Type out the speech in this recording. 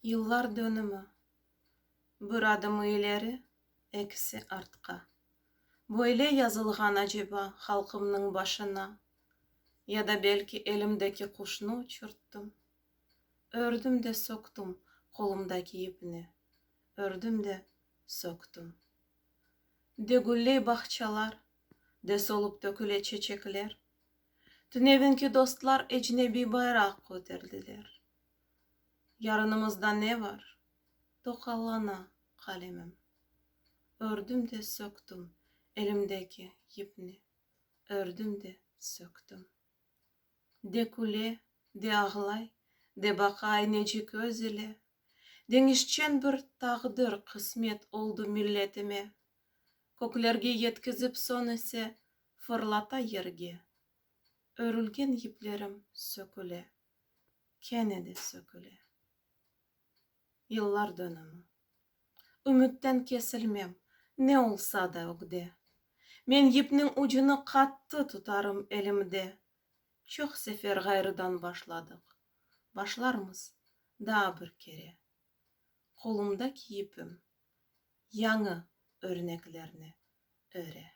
Yıllar dönümü. Bir adım ileri, eksi artka. Böyle yazılgan acaba halkımның başına. Ya da belki elimdeki kuşunu uçurttum. Ördüm de soktum kolumdaki ipini. Ördüm de soktum. De gülley bahçalar, de solup döküle çiçekler. Tünevinki dostlar ecnebi bayrak koterdiler. Yarınımızda ne var? Dokallana kalemim. Ördüm de söktüm elimdeki ipni. Ördüm de söktüm. De kule, de ağlay, de bakay necik öz ile. Denişçen bir tağdır kısmet oldu milletime. Köklerge yetkizip son ise fırlata yerge. Örülgen iplerim söküle, kene de söküle. Yıllar dönümü. Ümitten kesilmem, ne olsa da ögde. Men ipnin ucunu kattı tutarım elimde. Çok sefer gayrıdan başladık. Başlarmız daha bir kere. Kolumdaki ipim, yanı örneklerini öre.